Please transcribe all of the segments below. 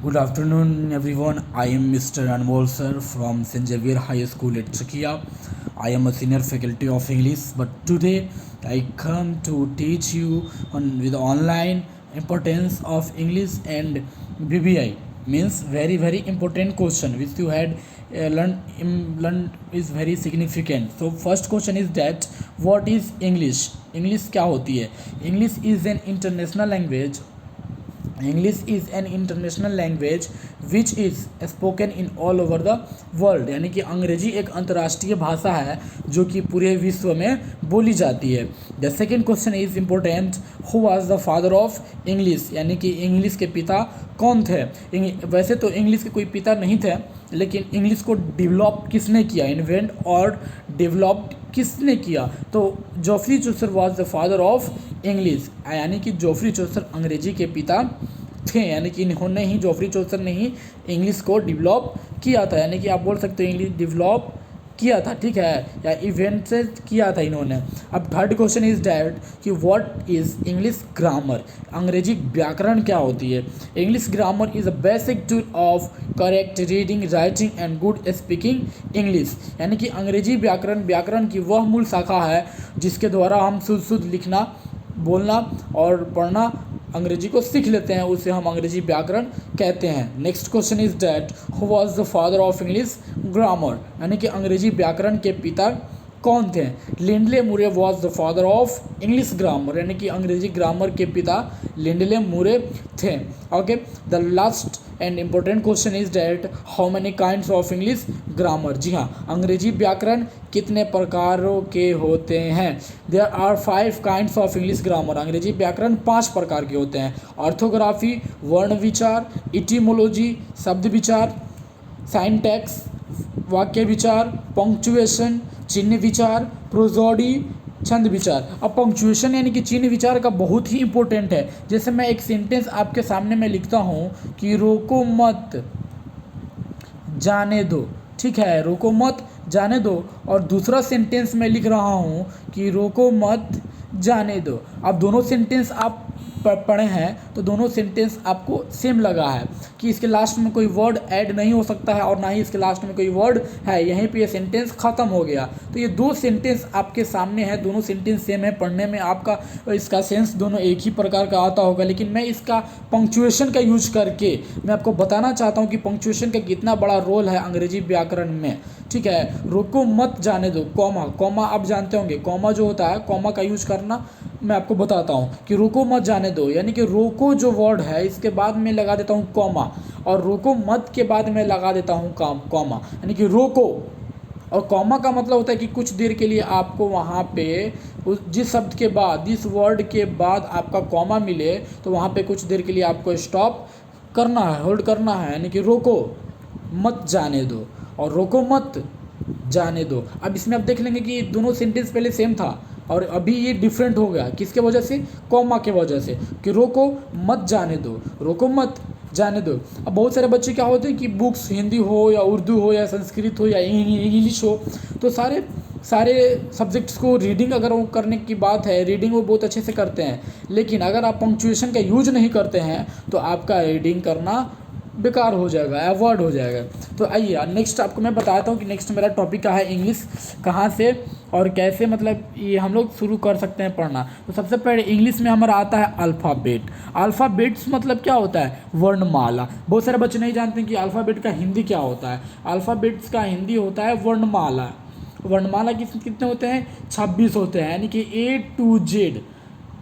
Good afternoon, everyone. I am Mr. Anmol sir from St. Xavier High School at Chakia. I am a senior faculty of English, but today I come to teach you on with online importance of English and BBI means very important question which you had learned is very significant. So first question is that what is English? English क्या होती है? English is an international language. English is an international language which is spoken in all over the world, यानी कि अंग्रेजी एक अंतर्राष्ट्रीय भाषा है जो कि पूरे विश्व में बोली जाती है. The second question is important, who was the father of English, यानी कि इंग्लिश के पिता कौन थे. वैसे तो इंग्लिश के कोई पिता नहीं थे, लेकिन इंग्लिश को डेवलप किसने किया, इन्वेंट और डेवलप किसने किया, तो Geoffrey Chaucer was the father of English, यानी कि जॉफ्री चौसर अंग्रेजी के पिता थे, यानी कि इन्होंने ही जॉफ्री चौसर ने ही इंग्लिश को डेवलप किया था, यानी कि आप बोल सकते हो इंग्लिश डेवलप किया था, ठीक है, या इवेंट से किया था इन्होंने. अब थर्ड क्वेश्चन इज डैट कि व्हाट इज इंग्लिश ग्रामर, अंग्रेजी व्याकरण क्या होती है. English grammar is a basic tool of correct reading, writing and good speaking English, यानी कि अंग्रेजी व्याकरण की वह मूल शाखा है जिसके द्वारा हम शुद्ध लिखना, बोलना और पढ़ना अंग्रेजी को सीख लेते हैं, उसे हम अंग्रेजी व्याकरण कहते हैं. Next question is that who was the father of English grammar, यानी कि अंग्रेजी व्याकरण के पिता कौन थे. Lindley Murray was the father of English grammar, यानी कि अंग्रेजी ग्रामर के पिता लिंडले मूरे थे. Okay, the last and important question is that how many kinds of English grammar. जी हाँ, अंग्रेजी व्याकरण कितने प्रकारों के होते हैं. There are 5 kinds of English grammar, अंग्रेजी व्याकरण 5 प्रकार के होते हैं. ऑर्थोग्राफी, वर्ण विचार, इटीमोलॉजी शब्द विचार, साइंटैक्स वाक्य विचार, पंक्चुएशन चिन्ह विचार, प्रोजोडी छंद विचार. अब पंक्चुएशन यानी कि चिन्ह विचार का बहुत ही इंपॉर्टेंट है. जैसे मैं एक सेंटेंस आपके सामने मैं लिखता हूँ कि रोको मत जाने दो, ठीक है, रोको मत जाने दो, और दूसरा सेंटेंस मैं लिख रहा हूँ कि रोको मत जाने दो. अब दोनों सेंटेंस आप पढ़े हैं तो दोनों सेंटेंस आपको सेम लगा है कि इसके लास्ट में कोई वर्ड ऐड नहीं हो सकता है और ना ही इसके लास्ट में कोई वर्ड है, यहीं पे ये सेंटेंस ख़त्म हो गया. तो ये दो सेंटेंस आपके सामने है, दोनों सेंटेंस सेम है, पढ़ने में आपका इसका सेंस दोनों एक ही प्रकार का आता होगा, लेकिन मैं इसका पंक्चुएशन का यूज करके मैं आपको बताना चाहता हूँ कि पंक्चुएशन का कितना बड़ा रोल है अंग्रेजी व्याकरण में. ठीक है, रोको मत जाने दो, कॉमा आप जानते होंगे, कॉमा जो होता है, कॉमा का यूज करना मैं आपको बताता हूँ कि रोको मत जाने दो, यानी कि रोको जो वर्ड है इसके बाद मैं लगा देता हूँ कॉमा, और रोको मत के बाद मैं लगा देता हूँ कॉमा, यानी कि रोको. और कॉमा का मतलब होता है कि कुछ देर के लिए आपको वहाँ पे जिस शब्द के बाद, जिस वर्ड के बाद आपका कॉमा मिले तो वहाँ पे कुछ देर के लिए आपको स्टॉप करना है, होल्ड करना है, यानी कि रोको मत जाने दो और रोको मत जाने दो. अब इसमें आप देख लेंगे कि दोनों सेंटेंस पहले सेम था और अभी ये डिफरेंट हो गया, किसके वजह से, कॉमा के वजह से, कि रोको मत जाने दो, रोको मत जाने दो. अब बहुत सारे बच्चे क्या होते हैं कि बुक्स हिंदी हो या उर्दू हो या संस्कृत हो या इंग्लिश हो, तो सारे सब्जेक्ट्स को रीडिंग अगर वो करने की बात है, रीडिंग वो बहुत अच्छे से करते हैं, लेकिन अगर आप पंक्चुएशन का यूज नहीं करते हैं तो आपका रीडिंग करना बेकार हो जाएगा, अवॉइड हो जाएगा. तो आइए नेक्स्ट आपको मैं बताता हूँ कि नेक्स्ट मेरा टॉपिक क्या है, इंग्लिश कहाँ से और कैसे मतलब ये हम लोग शुरू कर सकते हैं पढ़ना. तो सबसे पहले इंग्लिश में हमारा आता है अल्फ़ाबेट. अल्फ़ाबेट्स मतलब क्या होता है, वर्णमाला. बहुत सारे बच्चे नहीं जानते कि अल्फ़ाबेट का हिंदी क्या होता है. अल्फ़ाबेट्स का हिंदी होता है वर्णमाला. वर्णमाला कितने होते हैं, 26 होते हैं, यानी कि ए टू जेड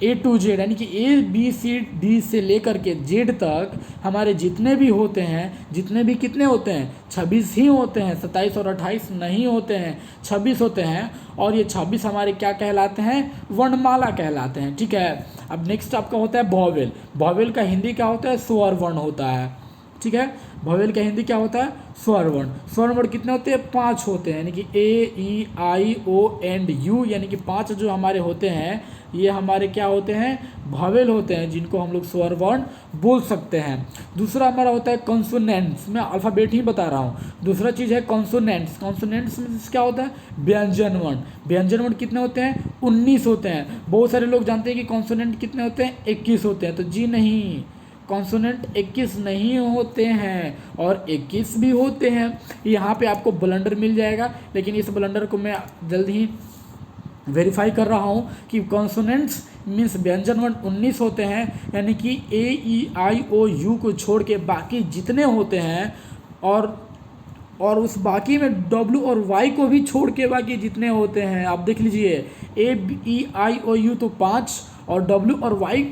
यानी कि ए बी सी डी से लेकर के जेड तक हमारे जितने भी होते हैं, जितने भी कितने होते हैं, 26 ही होते हैं, 27 और 28 नहीं होते हैं, 26 होते हैं. और ये 26 हमारे क्या कहलाते हैं, वर्णमाला कहलाते हैं. ठीक है, अब नेक्स्ट आपका होता है वॉवेल. वॉवेल का हिंदी क्या होता है, स्वर वर्ण होता है. ठीक है, वॉवेल का हिंदी क्या होता है, स्वर वर्ण. स्वर वर्ण कितने होते हैं, 5 होते हैं, यानी कि ए ई आई ओ एंड यू, यानी कि 5 जो हमारे होते हैं ये हमारे क्या होते हैं, वॉवेल होते हैं, जिनको हम लोग स्वर वर्ण बोल सकते हैं. दूसरा हमारा होता है कॉन्सोनेंट्स. मैं अल्फ़ाबेट ही बता रहा हूँ. दूसरा चीज़ है कॉन्सोनेंट्स. कॉन्सोनेंट्स में क्या होता है, व्यंजन वर्ण. व्यंजन वर्ण कितने होते हैं, 19 होते हैं. बहुत सारे लोग जानते हैं कि कॉन्सोनेंट कितने होते हैं, 21 होते हैं. तो जी नहीं, कॉन्सोनेंट 21 नहीं होते हैं और 21 भी होते हैं। यहाँ पे आपको ब्लंडर मिल जाएगा, लेकिन इस ब्लंडर को मैं जल्द ही वेरीफाई कर रहा हूँ कि कॉन्सोनेंट्स मीन्स व्यंजन वर्ण 19 होते हैं, यानी कि ए ई आई ओ यू को छोड़ के बाकी जितने होते हैं, और उस बाकी में डब्ल्यू और वाई को भी छोड़ के बाकी जितने होते हैं आप देख लीजिए, ए ई आई ओ यू तो 5 और डब्ल्यू और वाई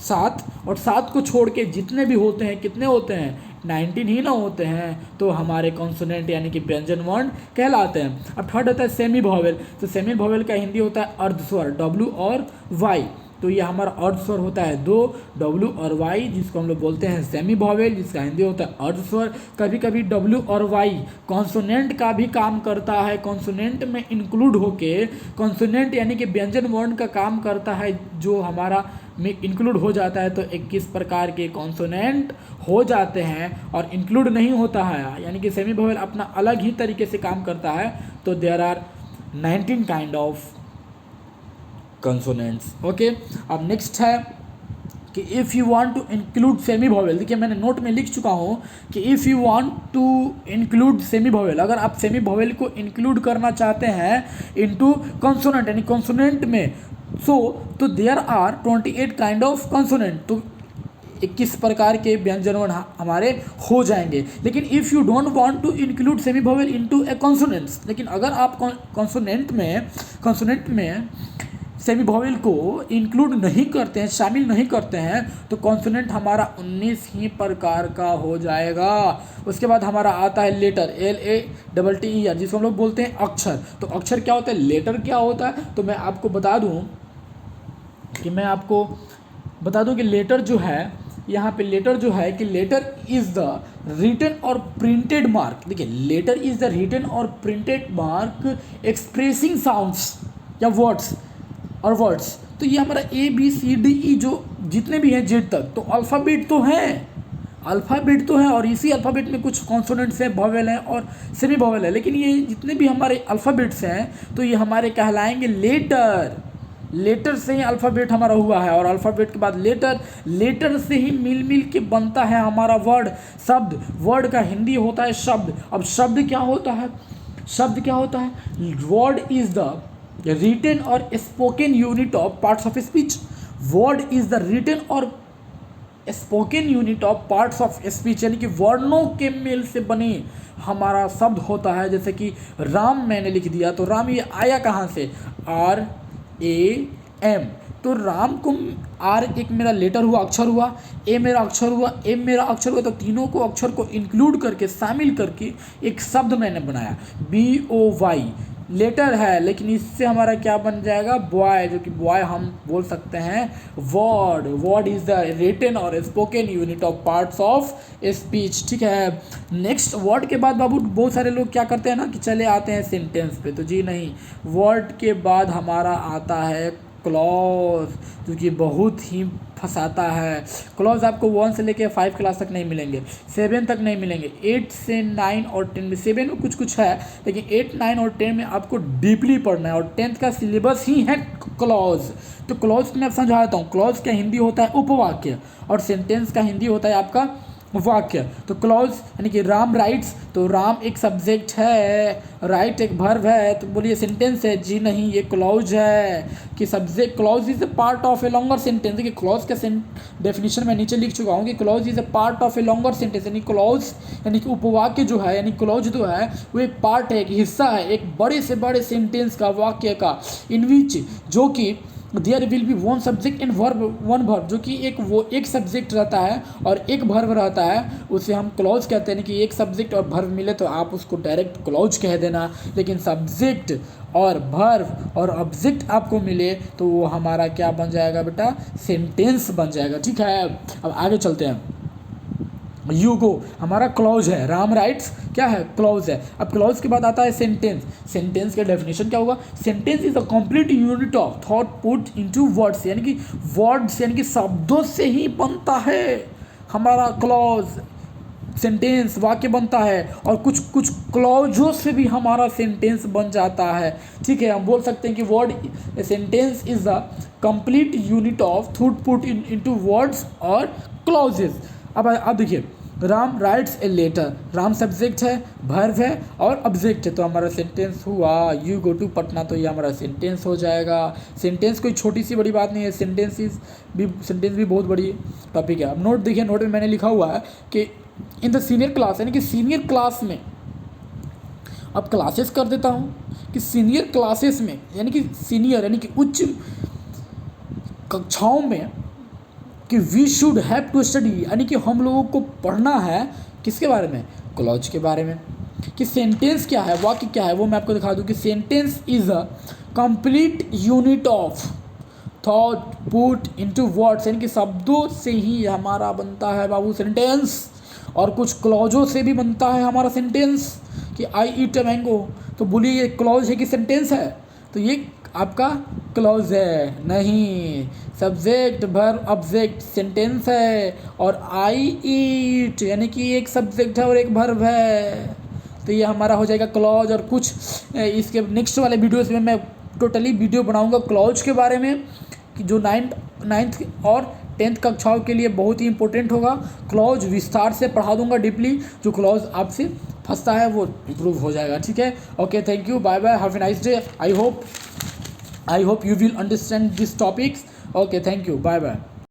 7, और 7 को छोड़ के जितने भी होते हैं कितने होते हैं 19 ही ना होते हैं, तो हमारे कॉन्सोनेंट यानी कि व्यंजन वर्ण कहलाते हैं। अब थर्ड होता है सेमी वोवेल। तो सेमी वोवेल का हिंदी होता है अर्धस्वर, डब्ल्यू और वाई। तो ये हमारा अर्धस्वर होता है 2, डब्ल्यू और वाई, जिसको हम लोग बोलते हैं सेमी वोवेल, जिसका हिंदी होता है अर्धस्वर। कभी कभी डब्ल्यू और वाई कॉन्सोनेंट का भी काम करता है, कॉन्सोनेंट में इंक्लूड होके कॉन्सोनेंट यानी कि व्यंजन वर्ण का काम करता है, जो हमारा में इंक्लूड हो जाता है। तो 21 प्रकार के कॉन्सोनेंट हो जाते हैं, और इंक्लूड नहीं होता है यानी कि सेमी वोवेल अपना अलग ही तरीके से काम करता है। तो there are 19 kind of consonants. Okay, अब नेक्स्ट है कि if you want to include semi vowel, देखिए मैंने नोट में लिख चुका हूँ कि if you want to include semi vowel, अगर आप सेमी वोवेल को इंक्लूड करना चाहते हैं इनटू कंसोनेंट यानी कंसोनेंट में, तो there are 28 kind of consonant. तो 21 प्रकार के व्यंजन वर्ण हमारे हो जाएंगे। लेकिन if you don't want to include semi vowel into a consonants, लेकिन अगर आप कॉन्सोनेंट में सेमी वोवेल को इंक्लूड नहीं करते हैं, शामिल नहीं करते हैं, तो कॉन्सोनेंट हमारा 19 ही प्रकार का हो जाएगा। उसके बाद हमारा आता है लेटर, LATTER, जिसको हम लोग बोलते हैं अक्षर। तो अक्षर क्या होता है, लेटर क्या होता है, तो मैं आपको बता दूं कि लेटर जो है, यहाँ पे लेटर जो है कि लेटर इज़ द रिटन और प्रिंटेड मार्क। देखिए, लेटर इज़ द रिटन और प्रिंटेड मार्क एक्सप्रेसिंग साउंड्स या वर्ड्स। तो ये हमारा ABCDE जो जितने भी हैं जेड तक, तो अल्फ़ाबेट तो हैं, और इसी अल्फ़ाबेट में कुछ कॉन्सोनेंट्स हैं, वोवेल हैं और सेमी वोवेल है। लेकिन ये जितने भी हमारे अल्फ़ाबेट्स हैं, तो ये हमारे कहलाएंगे लेटर से ही अल्फ़ाबेट हमारा हुआ है, और अल्फ़ाबेट के बाद लेटर से ही मिल के बनता है हमारा वर्ड, शब्द। वर्ड का हिंदी होता है शब्द। अब शब्द क्या होता है, वर्ड इज़ द रिटन और spoken unit of parts of speech. Word is the written और spoken unit of parts of speech, यानी कि वर्णों के मेल से बने हमारा शब्द होता है। जैसे कि राम मैंने लिख दिया, तो राम ये आया कहाँ से, RAM। तो राम को आर एक मेरा लेटर हुआ, अक्षर हुआ, ए मेरा अक्षर हुआ, एम मेरा अक्षर हुआ, तो तीनों को अक्षर को इंक्लूड करके, शामिल करके एक शब्द मैंने बनाया, BOY। लेटर है, लेकिन इससे हमारा क्या बन जाएगा, बॉय, जो कि बॉय हम बोल सकते हैं वर्ड इज़ द रिटन और spoken unit of parts of speech. ठीक है, नेक्स्ट वर्ड के बाद बाबू बहुत सारे लोग क्या करते हैं ना कि चले आते हैं सेंटेंस पे, तो जी नहीं, वर्ड के बाद हमारा आता है क्लॉज, जो कि बहुत ही फंसाता है। क्लॉज आपको 1 से लेके 5 क्लास तक नहीं मिलेंगे, 7 तक नहीं मिलेंगे, 8 से 9 और 10 में, 7 में कुछ है, लेकिन 8, 9 और 10 में आपको डीपली पढ़ना है, और 10th का सिलेबस ही है क्लॉज। तो क्लॉज में मैं समझाता हूँ। क्लॉज का हिंदी होता है उपवाक्य, और सेंटेंस का हिंदी होता है आपका वाक्य। तो क्लॉज यानी कि राम राइट्स, तो राम एक सब्जेक्ट है, राइट एक वर्ब है, तो बोलिए सेंटेंस है, जी नहीं, ये क्लॉज है कि subject. Clause is a part of a longer sentence. देखिए, क्लॉज का डेफिनेशन मैं नीचे लिख चुका हूँ कि clause is a part of a longer sentence, यानी क्लॉज यानी कि उपवाक्य जो है, यानी क्लॉज जो है वो एक पार्ट है, एक हिस्सा है एक बड़े से बड़े सेंटेंस का, वाक्य का, इन विच जो कि there will be one subject and one verb, जो कि एक सब्जेक्ट रहता है और एक वर्ब रहता है, उसे हम क्लॉज कहते हैं। कि एक सब्जेक्ट और वर्ब मिले तो आप उसको डायरेक्ट क्लॉज कह देना, लेकिन सब्जेक्ट और वर्ब और ऑब्जेक्ट आपको मिले तो वो हमारा क्या बन जाएगा बेटा, सेंटेंस बन जाएगा। ठीक है, अब आगे चलते हैं। यू गो हमारा क्लॉज है, राम राइट्स क्या है, क्लॉज है। अब क्लॉज के बाद आता है सेंटेंस। सेंटेंस का डेफिनेशन क्या होगा, sentence is a complete unit of thought put into words, यानी कि वर्ड्स यानी कि शब्दों से ही बनता है हमारा क्लॉज। सेंटेंस वाक्य बनता है, और कुछ कुछ क्लॉजों से भी हमारा सेंटेंस बन जाता है। ठीक है, हम बोल सकते हैं कि word sentence is the complete unit of thought put into words और क्लॉजेस। अब देखिए, Ram writes a letter, Ram subject है, वर्ब है और ऑब्जेक्ट है, तो हमारा सेंटेंस हुआ यू गो टू पटना, तो ये हमारा सेंटेंस हो जाएगा। सेंटेंस कोई छोटी सी बड़ी बात नहीं है, सेंटेंस भी बहुत बड़ी टॉपिक है। अब नोट देखिए, नोट में मैंने लिखा हुआ है कि इन द सीनियर क्लास, यानी कि सीनियर क्लास में, अब क्लासेस कर देता हूँ कि सीनियर क्लासेस में, यानी कि सीनियर यानी कि उच्च कक्षाओं में, कि we should have to study, यानी कि हम लोगों को पढ़ना है किसके बारे में, क्लॉज के बारे में। कि सेंटेंस क्या है, वाक्य क्या है, वो मैं आपको दिखा दूँ कि sentence is a complete unit of thought put into words, यानी कि शब्दों से ही हमारा बनता है बाबू सेंटेंस, और कुछ क्लॉजों से भी बनता है हमारा सेंटेंस। कि आई ईट अ मैंगो, तो बोलिए ये क्लॉज है कि सेंटेंस है, तो ये आपका क्लॉज है नहीं, सब्जेक्ट वर्ब ऑब्जेक्ट सेंटेंस है, और आई ईट यानी कि एक सब्जेक्ट है और एक वर्ब है, तो ये हमारा हो जाएगा क्लॉज। और कुछ इसके नेक्स्ट वाले वीडियोस में मैं टोटली वीडियो बनाऊंगा क्लॉज के बारे में, कि जो नाइन्थ और 10th कक्षाओं के लिए बहुत ही इंपॉर्टेंट होगा। क्लॉज विस्तार से पढ़ा दूंगा डीपली, जो क्लॉज आपसे फंसता है वो इम्प्रूव हो जाएगा। ठीक है, okay, thank you, bye bye, have a nice day. I hope you will understand these topics. Okay, thank you, bye bye.